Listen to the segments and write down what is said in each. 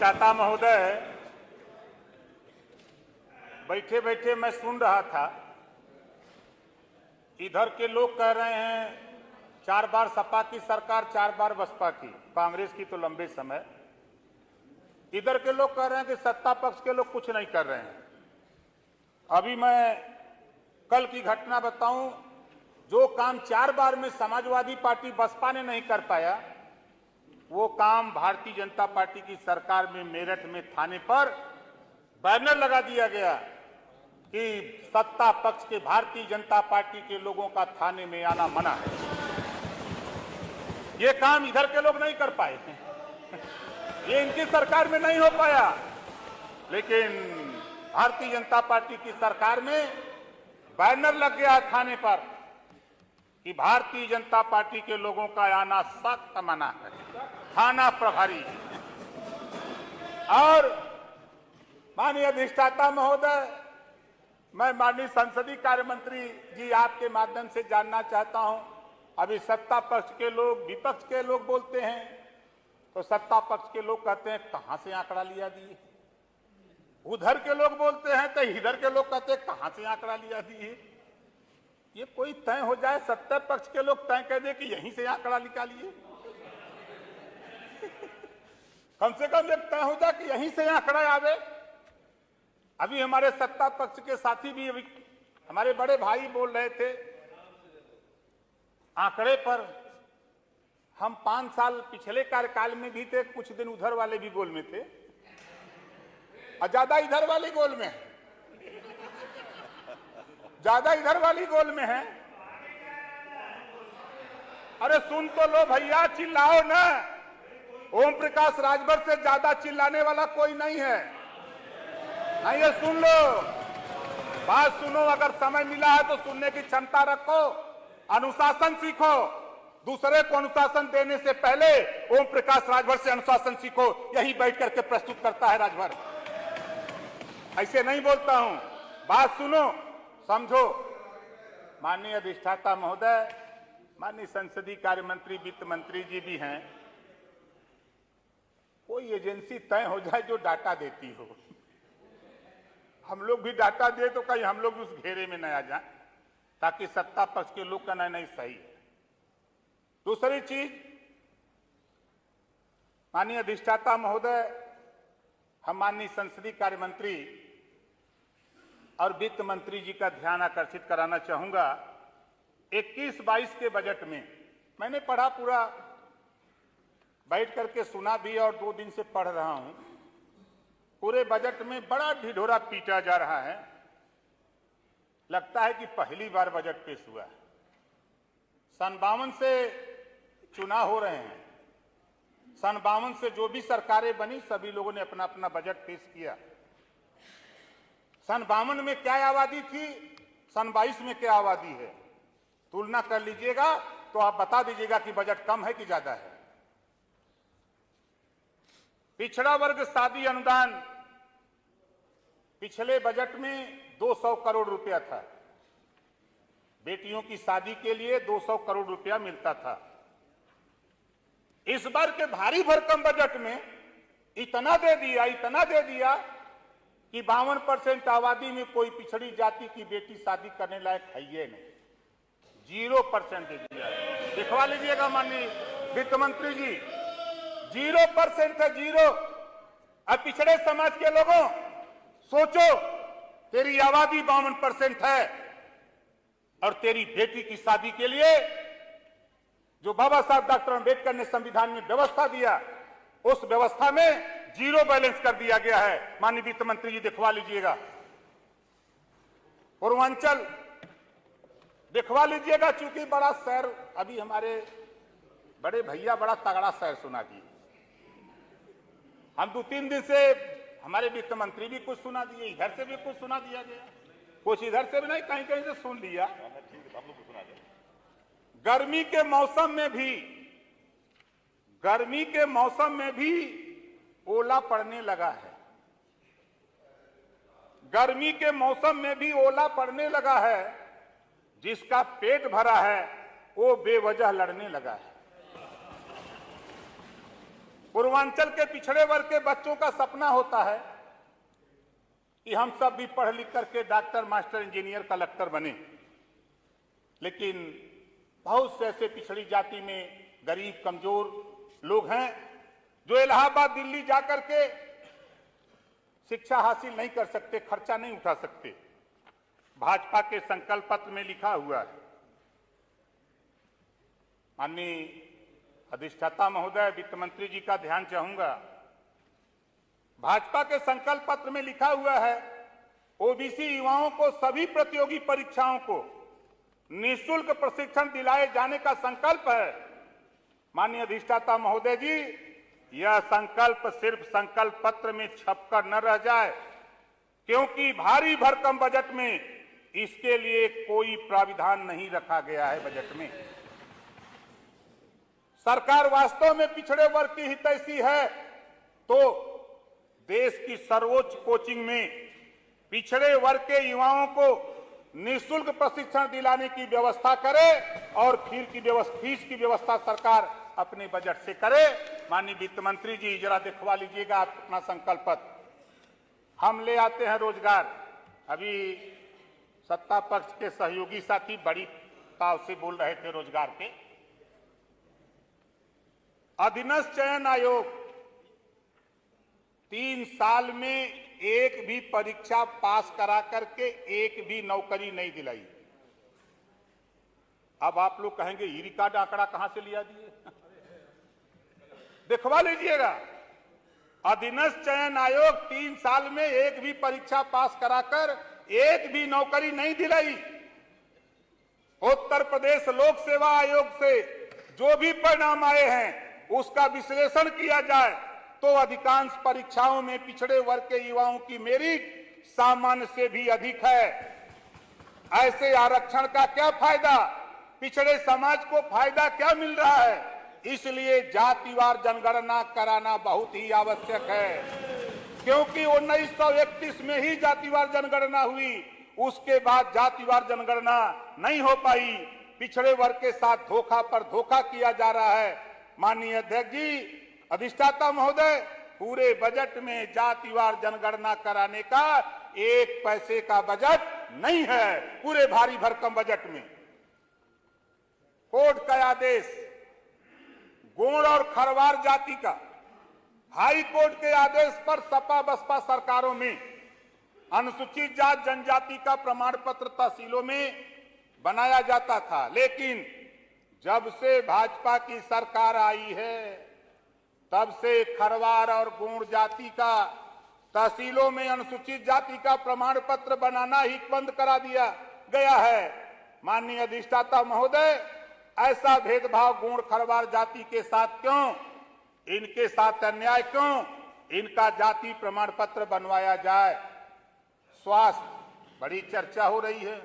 अधिष्ठाता महोदय, बैठे बैठे मैं सुन रहा था, इधर के लोग कह रहे हैं 4 बार सपा की सरकार, 4 बार बसपा की, कांग्रेस की तो लंबे समय। इधर के लोग कह रहे हैं कि सत्ता पक्ष के लोग कुछ नहीं कर रहे हैं। अभी मैं कल की घटना बताऊं, जो काम 4 बार में समाजवादी पार्टी बसपा ने नहीं कर पाया, वो काम भारतीय जनता पार्टी की सरकार में मेरठ में थाने पर बैनर लगा दिया गया कि सत्ता पक्ष के भारतीय जनता पार्टी के लोगों का थाने में आना मना है। ये काम इधर के लोग नहीं कर पाए थे, ये इनकी सरकार में नहीं हो पाया, लेकिन भारतीय जनता पार्टी की सरकार में बैनर लग गया थाने पर कि भारतीय जनता पार्टी के लोगों का आना सख्त मना है, थाना प्रभारी। और माननीय अधिष्ठाता महोदय, मैं माननीय संसदीय कार्य मंत्री जी आपके माध्यम से जानना चाहता हूं, अभी सत्ता पक्ष के लोग, विपक्ष के लोग बोलते हैं, तो सत्ता पक्ष के लोग कहते हैं कहां से आंकड़ा लिया दिए, उधर के लोग बोलते हैं तो इधर के लोग कहते हैं कहां से आंकड़ा लिया दिए। ये कोई तय हो जाए, सत्ता पक्ष के लोग तय कह दे कि यहीं से आंकड़ा निकालिए, कम से कम एक तय हो जाए कि यहीं से आंकड़ा आवे। अभी हमारे सत्ता पक्ष के साथी भी, अभी हमारे बड़े भाई बोल रहे थे आंकड़े पर, हम 5 साल पिछले कार्यकाल में भी थे, कुछ दिन उधर वाले भी गोल में थे और ज्यादा इधर वाली गोल में है, ज्यादा इधर वाली गोल में है। अरे सुन तो लो भैया, चिल्लाओ ना। ओम प्रकाश राजभर से ज्यादा चिल्लाने वाला कोई नहीं है। नहीं, ये सुन लो, बात सुनो, अगर समय मिला है तो सुनने की क्षमता रखो, अनुशासन सीखो। दूसरे को अनुशासन देने से पहले ओम प्रकाश राजभर से अनुशासन सीखो। यही बैठ करके प्रस्तुत करता है राजभर, ऐसे नहीं बोलता हूं। बात सुनो, समझो। माननीय अधिष्ठाता महोदय, माननीय संसदीय कार्य मंत्री, वित्त मंत्री जी भी हैं, कोई एजेंसी तय हो जाए जो डाटा देती हो। हम लोग भी डाटा दे तो कहीं हम लोग उस घेरे में न आ जाए, ताकि सत्ता पक्ष के लोग कहना नहीं सही है। दूसरी चीज, माननीय अधिष्ठाता महोदय, हम माननीय संसदीय कार्य मंत्री और वित्त मंत्री जी का ध्यान आकर्षित कराना चाहूंगा। 21-22 के बजट में मैंने पढ़ा, पूरा बैठ करके सुना भी और 2 दिन से पढ़ रहा हूं। पूरे बजट में बड़ा ढिढोरा पीटा जा रहा है, लगता है कि पहली बार बजट पेश हुआ है। 52 से चुनाव हो रहे हैं, 52 से जो भी सरकारें बनी, सभी लोगों ने अपना अपना बजट पेश किया। 52 में क्या आबादी थी, 22 में क्या आबादी है, तुलना कर लीजिएगा तो आप बता दीजिएगा कि बजट कम है कि ज्यादा है। पिछड़ा वर्ग शादी अनुदान पिछले बजट में 200 करोड़ रुपया था, बेटियों की शादी के लिए 200 करोड़ रुपया मिलता था। इस बार के भारी भरकम बजट में इतना दे दिया कि 52% आबादी में कोई पिछड़ी जाति की बेटी शादी करने लायक है ही नहीं, 0% दे दिया। दिखवा लीजिएगा माननीय वित्त मंत्री जी, 0% है, 0। अब पिछड़े समाज के लोगों, सोचो, तेरी आबादी 52% है और तेरी बेटी की शादी के लिए जो बाबा साहब डॉक्टर अंबेडकर ने संविधान में व्यवस्था दिया, उस व्यवस्था में 0 बैलेंस कर दिया गया है। माननीय वित्त मंत्री जी दिखवा लीजिएगा। पूर्वांचल दिखवा लीजिएगा, चूंकि बड़ा शहर, अभी हमारे बड़े भैया बड़ा तगड़ा शहर सुना दिए। हम 2-3 दिन से हमारे वित्त मंत्री भी कुछ सुना दिए, इधर से भी कुछ सुना दिया गया, कुछ इधर से भी नहीं, कहीं कहीं से सुन लिया। गर्मी के मौसम में भी ओला पड़ने लगा है, गर्मी के मौसम में भी ओला पड़ने लगा है। जिसका पेट भरा है वो बेवजह लड़ने लगा है। पूर्वांचल के पिछड़े वर्ग के बच्चों का सपना होता है कि हम सब भी पढ़ लिख करके डॉक्टर, मास्टर, इंजीनियर, कलेक्टर बने, लेकिन बहुत से ऐसे पिछड़ी जाति में गरीब, कमजोर लोग हैं जो इलाहाबाद, दिल्ली जाकर के शिक्षा हासिल नहीं कर सकते, खर्चा नहीं उठा सकते। भाजपा के संकल्प पत्र में लिखा हुआ है, माननीय अधिष्ठाता महोदय, वित्त मंत्री जी का ध्यान चाहूंगा। भाजपा के संकल्प पत्र में लिखा हुआ है, ओबीसी युवाओं को सभी प्रतियोगी परीक्षाओं को निःशुल्क प्रशिक्षण दिलाए जाने का संकल्प है। माननीय अधिष्ठाता महोदय जी, यह संकल्प सिर्फ संकल्प पत्र में छपकर न रह जाए, क्योंकि भारी भरकम बजट में इसके लिए कोई प्राविधान नहीं रखा गया है। बजट में सरकार वास्तव में पिछड़े वर्ग की हितैषी है तो देश की सर्वोच्च कोचिंग में पिछड़े वर्ग के युवाओं को निःशुल्क प्रशिक्षण दिलाने की व्यवस्था करे और फीस की व्यवस्था सरकार अपने बजट से करे। माननीय वित्त मंत्री जी, जरा दिखवा लीजिएगा आप अपना संकल्प पत्र। हम ले आते हैं रोजगार। अभी सत्ता पक्ष के सहयोगी साथी बड़ी ताव से बोल रहे थे रोजगार पे। अधीनस्थ चयन आयोग 3 साल में एक भी परीक्षा पास करा करके एक भी नौकरी नहीं दिलाई। अब आप लोग कहेंगे ई रिकॉर्ड आंकड़ा कहां से लिया दिए? दिखवा लीजिएगा। अधीनस्थ चयन आयोग 3 साल में एक भी परीक्षा पास कराकर एक भी नौकरी नहीं दिलाई। उत्तर प्रदेश लोक सेवा आयोग से जो भी परिणाम आए हैं उसका विश्लेषण किया जाए तो अधिकांश परीक्षाओं में पिछड़े वर्ग के युवाओं की मेरिट सामान्य से भी अधिक है। ऐसे आरक्षण का क्या फायदा? पिछड़े समाज को फायदा क्या मिल रहा है? इसलिए जातिवार जनगणना कराना बहुत ही आवश्यक है, क्योंकि 1931 में ही जातिवार जनगणना हुई, उसके बाद जातिवार जनगणना नहीं हो पाई। पिछड़े वर्ग के साथ धोखा पर धोखा किया जा रहा है। माननीय अध्यक्ष जी, अधिष्ठाता महोदय, पूरे बजट में जातिवार जनगणना कराने का 1 पैसे का बजट नहीं है। पूरे भारी भरकम बजट में कोर्ट का आदेश गोंड और खरवार जाति का हाई कोर्ट के आदेश पर सपा बसपा सरकारों में अनुसूचित जात जनजाति का प्रमाण पत्र तहसीलों में बनाया जाता था, लेकिन जब से भाजपा की सरकार आई है तब से खरवार और गोंड जाति का तहसीलों में अनुसूचित जाति का प्रमाण पत्र बनाना ही बंद करा दिया गया है। माननीय अधिष्ठाता महोदय, ऐसा भेदभाव गोंड खरवार जाति के साथ क्यों? इनके साथ अन्याय क्यों? इनका जाति प्रमाण पत्र बनवाया जाए। स्वास्थ्य, बड़ी चर्चा हो रही है।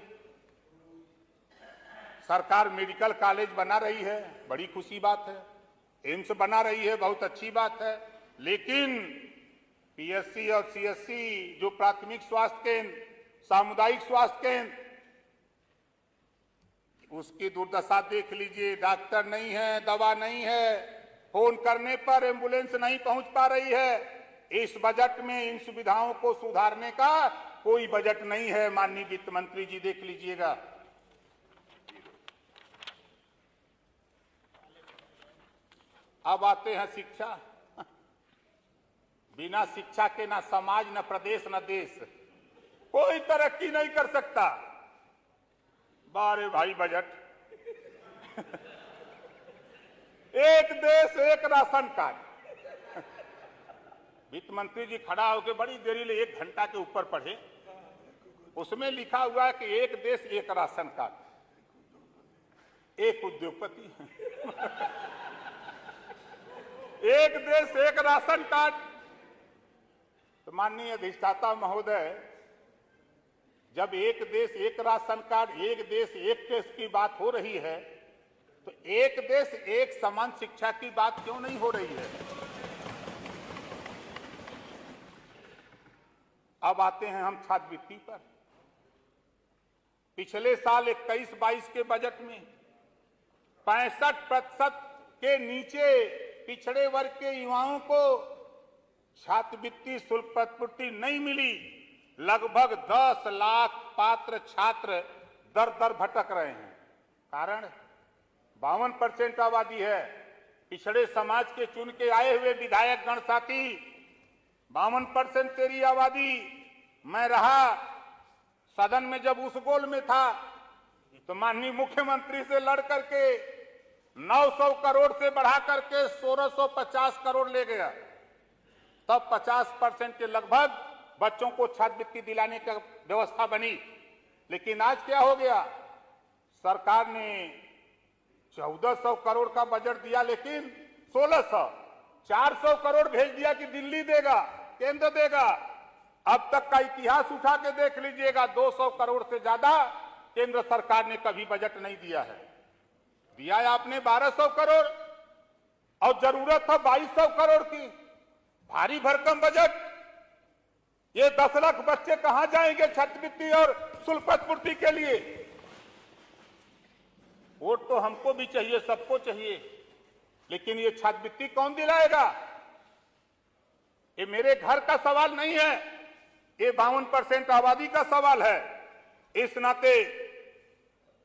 सरकार मेडिकल कॉलेज बना रही है, बड़ी खुशी बात है। एम्स बना रही है, बहुत अच्छी बात है। लेकिन पीएससी और सीएससी जो प्राथमिक स्वास्थ्य केंद्र, सामुदायिक स्वास्थ्य केंद्र, उसकी दुर्दशा देख लीजिए। डॉक्टर नहीं है, दवा नहीं है, फोन करने पर एम्बुलेंस नहीं पहुंच पा रही है। इस बजट में इन सुविधाओं को सुधारने का कोई बजट नहीं है। माननीय वित्त मंत्री जी, देख लीजिएगा। अब आते हैं शिक्षा। बिना शिक्षा के ना समाज, न प्रदेश, न देश कोई तरक्की नहीं कर सकता। बारे भाई बजट एक देश एक राशन कार्ड। वित्त मंत्री जी खड़ा होकर बड़ी देरी ले 1 घंटा के ऊपर पढ़े। उसमें लिखा हुआ है कि एक देश एक राशन कार्ड, एक उद्योगपति एक देश एक राशन कार्ड। तो माननीय अधिष्ठाता महोदय, जब एक देश एक राशन कार्ड, एक देश एक टेस्ट की बात हो रही है तो एक देश एक समान शिक्षा की बात क्यों नहीं हो रही है? अब आते हैं हम छात्रवृत्ति पर। पिछले साल 21-22 के बजट में 65% के नीचे पिछड़े वर्ग के युवाओं को छात्रवृत्ति शुल्क प्रतिपूर्ति नहीं मिली। लगभग 10 लाख पात्र छात्र दर दर भटक रहे हैं। कारण 52% आबादी है। पिछड़े समाज के चुन के आए हुए विधायक गण साथी, 52% तेरी आबादी। मैं रहा सदन में जब उस गोल में था तो माननीय मुख्यमंत्री से लड़ करके 900 करोड़ से बढ़ा करके 1650 करोड़ ले गया। तब 50% के लगभग बच्चों को छात्रवृत्ति दिलाने की व्यवस्था बनी। लेकिन आज क्या हो गया? सरकार ने 1400 करोड़ का बजट दिया, लेकिन 400 करोड़ भेज दिया कि दिल्ली देगा, केंद्र देगा। अब तक का इतिहास उठा के देख लीजिएगा, 200 करोड़ से ज्यादा केंद्र सरकार ने कभी बजट नहीं दिया है। दिया है आपने 1200 करोड़ और जरूरत था 2200 करोड़ की। भारी भरकम बजट। ये 10 लाख बच्चे कहां जाएंगे छात्रवृत्ति और शुल्क प्रतिपूर्ति के लिए? वोट तो हमको भी चाहिए, सबको चाहिए, लेकिन ये छात्रवृत्ति कौन दिलाएगा? ये मेरे घर का सवाल नहीं है, ये 52% आबादी का सवाल है। इस नाते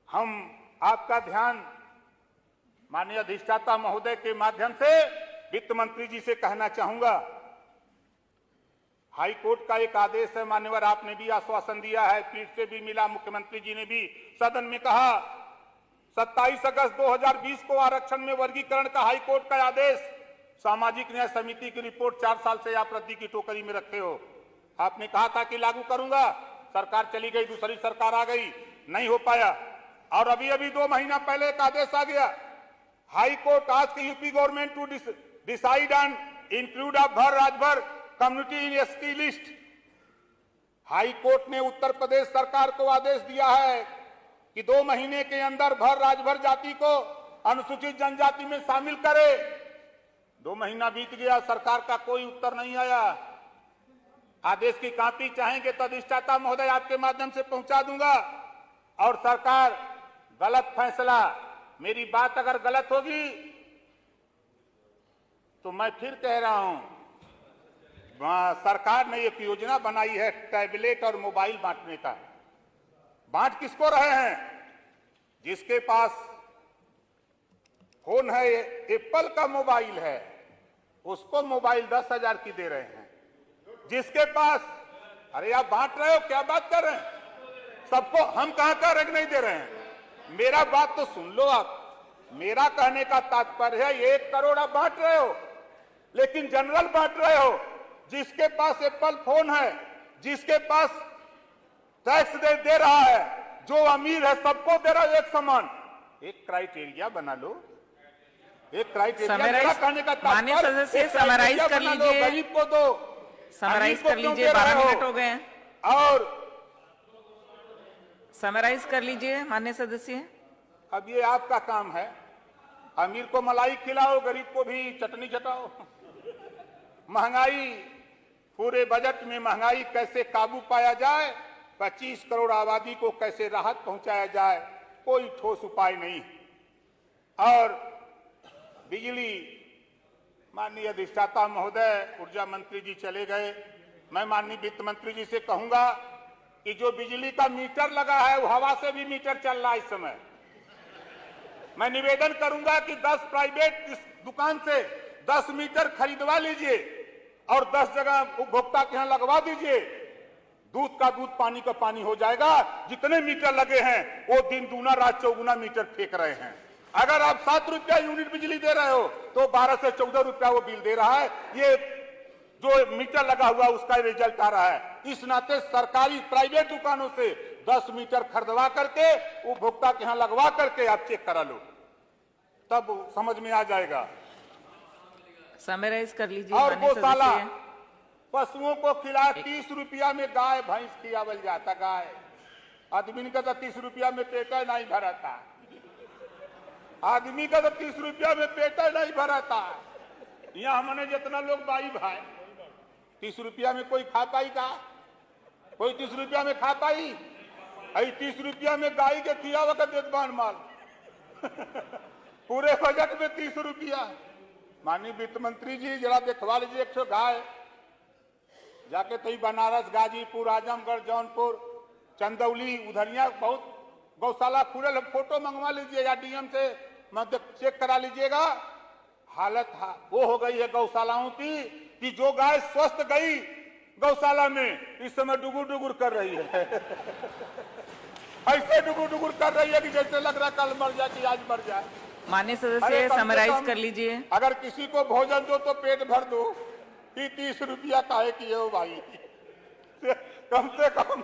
हम आपका ध्यान माननीय अधिष्ठाता महोदय के माध्यम से वित्त मंत्री जी से कहना चाहूंगा, हाई कोर्ट का एक आदेश है मान्यवर, आपने भी आश्वासन दिया है, पीठ से भी मिला, मुख्यमंत्री जी ने भी सदन में कहा। 27 अगस्त 2020 को आरक्षण में वर्गीकरण का हाई कोर्ट का आदेश, सामाजिक न्याय समिति की रिपोर्ट 4 साल से आप रद्दी की टोकरी में रखे हो। आपने कहा था कि लागू करूंगा, सरकार चली गई, दूसरी सरकार आ गई, नहीं हो पाया। और अभी अभी 2 महीना पहले एक आदेश आ गया, हाई कोर्ट आज की UP government to decide and include of Bhar Rajbhar community in ST list. High court ने उत्तर प्रदेश सरकार को आदेश दिया है कि 2 महीने के अंदर भर राजभर जाति को अनुसूचित जनजाति में शामिल करे। 2 महीना बीत गया, सरकार का कोई उत्तर नहीं आया। आदेश की कॉपी चाहेंगे तो अधिष्ठाता महोदय आपके माध्यम से पहुंचा दूंगा। और सरकार गलत फैसला, मेरी बात अगर गलत होगी तो मैं फिर कह रहा हूं, सरकार ने एक योजना बनाई है टैबलेट और मोबाइल बांटने का। बांट किसको रहे हैं? जिसके पास फोन है, एप्पल का मोबाइल है, उसको मोबाइल 10,000 की दे रहे हैं। जिसके पास, अरे आप बांट रहे हो, क्या बात कर रहे हैं? सबको हम कहां कह रहे नहीं दे रहे हैं? मेरा बात तो सुन लो आप। मेरा कहने का तात्पर्य है 1 करोड़ आप बांट रहे हो, लेकिन जनरल बांट रहे हो। जिसके पास एप्पल फोन है, जिसके पास टैक्स दे रहा है, जो अमीर है सबको दे रहा है एक समान। एक क्राइटेरिया बना लो, एक क्राइटेरिया। मेरा कहने का माननीय सदस्य समराइज कर लीजिए, गरीब को दो, समराइज कर लीजिए, 12 मिनट हो गए। और समराइज कर लीजिए माननीय सदस्य। अब ये आपका काम है, अमीर को मलाई खिलाओ, गरीब को भी चटनी चटाओ। महंगाई, पूरे बजट में महंगाई कैसे काबू पाया जाए, 25 करोड़ आबादी को कैसे राहत पहुंचाया जाए, कोई ठोस उपाय नहीं। और बिजली, माननीय अधिष्ठाता महोदय, ऊर्जा मंत्री जी चले गए, मैं माननीय वित्त मंत्री जी से कहूंगा कि जो बिजली का मीटर लगा है वो हवा से भी मीटर चल रहा है इस समय। मैं निवेदन करूंगा कि 10 प्राइवेट दुकान से 10 मीटर खरीदवा लीजिए और 10 जगह उपभोक्ता के यहां लगवा दीजिए। दूध का दूध, पानी का पानी हो जाएगा। जितने मीटर लगे हैं वो दिन दूना रात चौगुना मीटर फेंक रहे हैं। अगर आप 7 रुपया यूनिट बिजली दे रहे हो तो 12 से 14 रुपया वो बिल दे रहा है। ये जो मीटर लगा हुआ उसका रिजल्ट आ रहा है। इस नाते सरकारी प्राइवेट दुकानों से 10 मीटर खरीदवा करके उपभोक्ता के यहां लगवा करके आप चेक करा लो, तब समझ में आ जाएगा। समराइज कर लीजिए। और गौशाला, पशुओं को खिला 30 रुपया में गाय भैंस खिलावल जाता। गाय आदमी का तो 30 रुपया में पेट नहीं भराता। आदमी का तो 30 रुपया में पेट नहीं भराता। यहाँ हमने जितना लोग भाई 30 रुपया में कोई खा पाई का? कोई 30 रुपया में खा पाई? 30 रुपया में गाय के खियावा का देखभाल माल। पूरे बजट में 30 रुपया। माननीय वित्त मंत्री जी जरा दिखवा लीजिए 100 गाय जाके तई बनारस, गाजीपुर, आजमगढ़, जौनपुर, चंदौली, उधरिया बहुत गौशाला खुले, फोटो मंगवा लीजिए या डीएम से चेक करा लीजिएगा। हालत वो हो गई है गौशालाओं की कि जो गाय स्वस्थ गई गौशाला में इस समय डुगुर डुगुर कर रही है। ऐसे डुगुर डुगुर कर रही है कि जैसे लग रहा कल मर जाए कि आज मर जाए। माननीय अरे सदस्य कम से समराइज कम कर लीजिए। अगर किसी को भोजन दो तो पेट भर दो, कि 30 रुपया काहे किए हो भाई, कम से कम।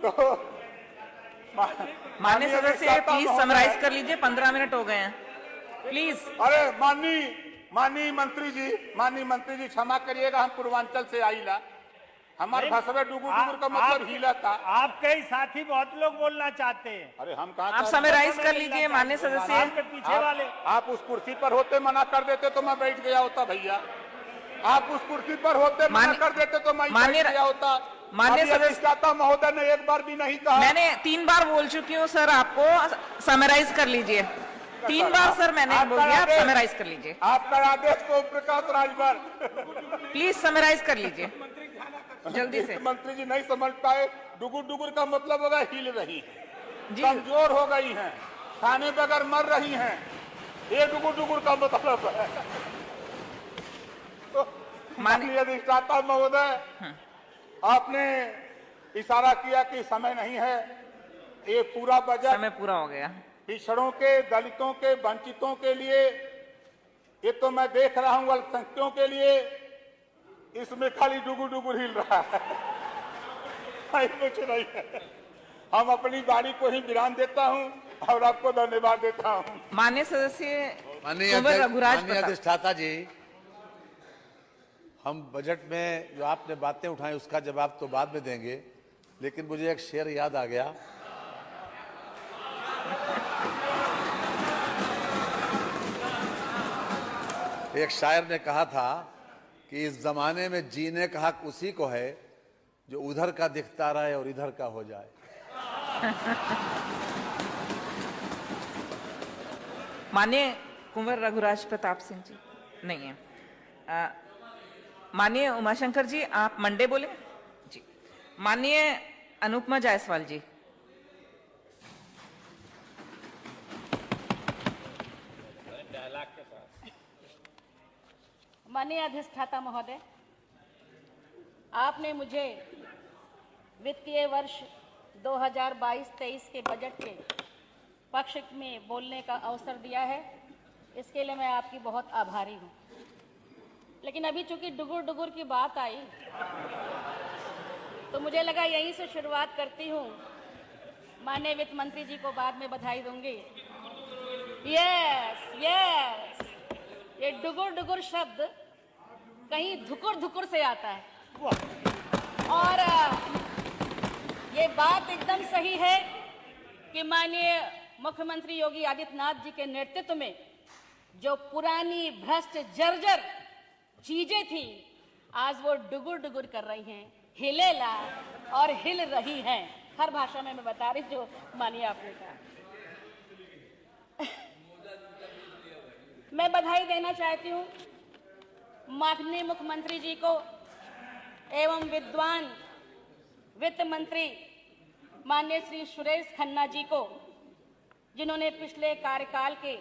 तो माननीय सदस्य प्लीज समराइज कर लीजिए, 15 मिनट हो गए हैं प्लीज। अरे माननीय मंत्री जी क्षमा करिएगा, हम पूर्वांचल से आईला, हमारे भाषा में डुगुर डुगुर का मतलब हीला था। आपके ही साथी बहुत लोग बोलना चाहते हैं। अरे हम कहाँ, आप समराइज कर लीजिए माननीय सदस्य। आपके पीछे वाले आप उस कुर्सी पर होते मना कर देते तो मैं बैठ गया होता भैया। आप उस कुर्सी पर होते मना कर देते तो मैं बैठ गया होता। माननीय सदस्य अधिष्ठाता महोदय ने एक बार भी नहीं कहा। मैंने 3 बार बोल चुकी हूँ सर, आपको समराइज कर लीजिए। 3 बार सर मैंने बोल दिया, आप समराइज कर लीजिए। आपका आदेश तो प्रकाश राजभर। प्लीज समराइज कर लीजिए जल्दी से। मंत्री जी नहीं समझ पाए, डुगुर डुगुर का मतलब होगा हिल रही है, जी कमजोर हो गई हैं, खाने बगैर मर रही हैं, ये डुगुर डुगुर का मतलब है। तो माननीय अधिष्ठाता महोदय, आपने इशारा किया कि समय नहीं है, ये पूरा बजट समय पूरा हो गया। पिछड़ों के, दलितों के, वंचितों के लिए, ये तो मैं देख रहा हूं अल्पसंख्यकों के लिए, इसमें खाली डुगुर डुगुर हिल रहा है, कुछ नहीं है। हम अपनी बारी को ही विराम देता हूं और आपको धन्यवाद देता हूं। माननीय सदस्य माननीय अधिष्ठाता जी, हम बजट में जो आपने बातें उठाई उसका जवाब तो बाद में देंगे, लेकिन मुझे एक शेर याद आ गया। एक शायर ने कहा था कि इस जमाने में जीने का हक उसी को है जो उधर का दिखता रहे और इधर का हो जाए। माननीय कुंवर रघुराज प्रताप सिंह जी नहीं है। माननीय उमाशंकर जी आप मंडे बोले जी। माननीय अनुपमा जायसवाल जी। माननीय अधिष्ठाता महोदय, आपने मुझे वित्तीय वर्ष 2022-23 के बजट के पक्ष में बोलने का अवसर दिया है, इसके लिए मैं आपकी बहुत आभारी हूँ। लेकिन अभी चूंकि डुगुर डुगुर की बात आई तो मुझे लगा यहीं से शुरुआत करती हूँ। माननीय वित्त मंत्री जी को बाद में बधाई दूंगी। यस यस, ये डुगुर डुगुर शब्द कहीं धुकुर धुकुर से आता है और ये बात एकदम सही है कि माननीय मुख्यमंत्री योगी आदित्यनाथ जी के नेतृत्व में जो पुरानी भ्रष्ट जर्जर चीजें थी आज वो डुगुर डुगुर कर रही हैं, हिलेला और हिल रही हैं। हर भाषा में मैं बता रही जो मानिए आपने कहा। मैं बधाई देना चाहती हूँ माननीय मुख्यमंत्री जी को एवं विद्वान वित्त मंत्री माननीय श्री सुरेश खन्ना जी को, जिन्होंने पिछले कार्यकाल के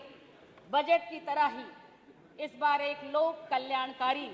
बजट की तरह ही इस बार एक लोक कल्याणकारी